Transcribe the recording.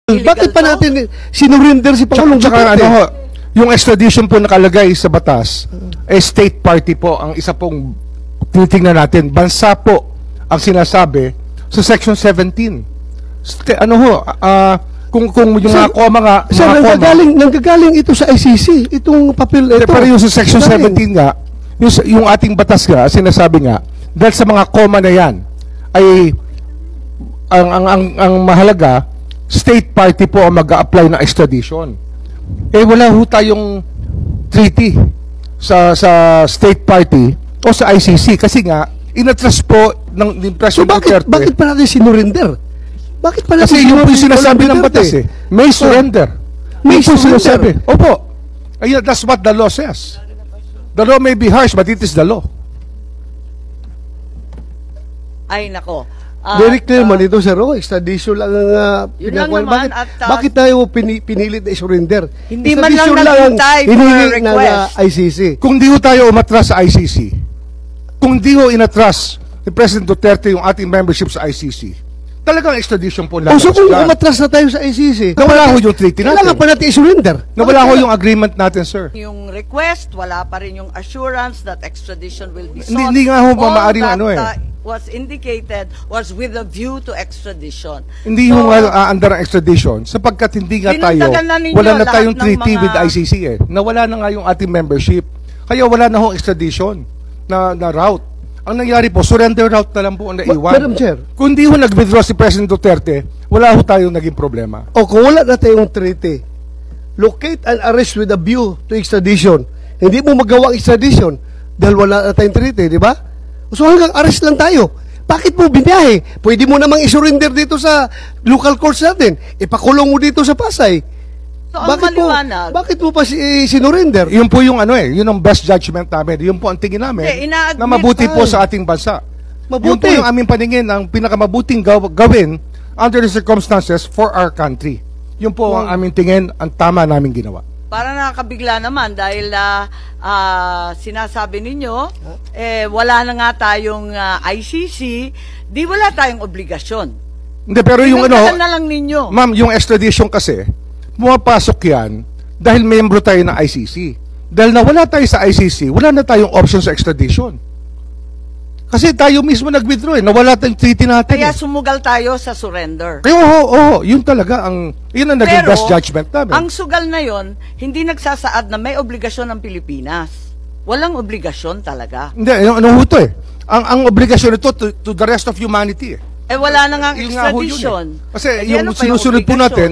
Bakit pa natin sinurinder si Pangulong Tsaka Duterte? ano ho, yung extradition po nakalagay sa batas, state party po ang isa pong tinitingnan natin. Bansa po ang sinasabi sa Section 17. Kung yung mga koma nga, Sir, mga koma. nanggagaling ito sa ICC, itong papel ito. Pero yung sa Section 17 nga, yung ating batas nga, sinasabi nga, dahil sa mga koma na yan, ay ang mahalaga, state party po ang mag-a-apply ng extradition. Eh wala ho tayong treaty sa state party o sa ICC kasi nga inatras po ng President Duterte. Bakit pa natin sinurinder? Bakit pa natin Kasi yung po yung sinasabi ng batas eh. May surrender. May Yung po surrender. sinasabi. Opo. Ayun, that's what the law says. The law may be harsh but it is the law. Ay, nako. Very clear man ito, sir. Extradition lang ang Yun lang pinagawa. naman, Bakit tayo pinilit na i-surrender? Hindi man lang Extradition naghintay ang for a hinihingi ng request. ICC. Kung di ho tayo umatras sa ICC, kung di ho inatras ni President Duterte yung ating membership sa ICC, talagang extradition po lang. So kung umatras na tayo sa ICC, nawala ho yung treaty natin. kailangan pa natin i-surrender. Nawala ho yung agreement natin, sir. Yung request, wala pa rin yung assurance that extradition will be sought. Hindi nga ho ba All maaaring that, ano eh. Was indicated was with a view to extradition. Hindi ho nga under ang extradition sapagkat hindi nga tayo, Dinagdagan na ninyo wala na lahat tayong ng treaty mga- with ICC eh. Nawala na nga yung ating membership. Kaya wala na ho extradition na route. Ang nangyari po, surrender route na lang po ang naiwan. Madam Chair. Kung di ho nag-withdraw si President Duterte, wala ho tayong naging problema. O kung wala na tayong treaty, locate and arrest with a view to extradition. Hindi mo magawa ang extradition dahil wala na tayong treaty, di ba? So hanggang arrest lang tayo. Bakit mo binahe? Pwede mo namang isurrender dito sa local courts natin. Ipakulong mo dito sa Pasay. So, ang maliwanag. Bakit mo pa sinurrender? Yun po yung ano eh, yun ang best judgment namin. Yun po ang tingin namin Hindi, ina-admit na mabuti po tayo. sa ating bansa. Mabuti. Yun po yung aming paningin, ang pinakamabuting gawin under the circumstances for our country. Yun po ang aming tingin, ang tama naming ginawa. Para nakakabigla naman dahil sinasabi ninyo, wala na nga tayong ICC, di wala tayong obligasyon. Hindi, pero yung Pinagdagan na lang ninyo. ma'am, yung extradition kasi, pumapasok yan dahil membro tayo ng ICC. Dahil nawala tayo sa ICC, wala na tayong option sa extradition. Kasi tayo mismo nag-withdraw eh, nawala tayong treaty natin. Kaya eh. sumugal tayo sa surrender. Kaya yun talaga yun ang naging best judgment namin. ang sugal na yon, hindi nagsasaad na may obligasyon ng Pilipinas. Walang obligasyon talaga. Hindi, ano ho to eh. Ang obligasyon ito to the rest of humanity eh. Wala na nga ang Yun nga ho yun eh. extradition. Kasi Eh, yung ano pa sinusunod po obligasyon? natin,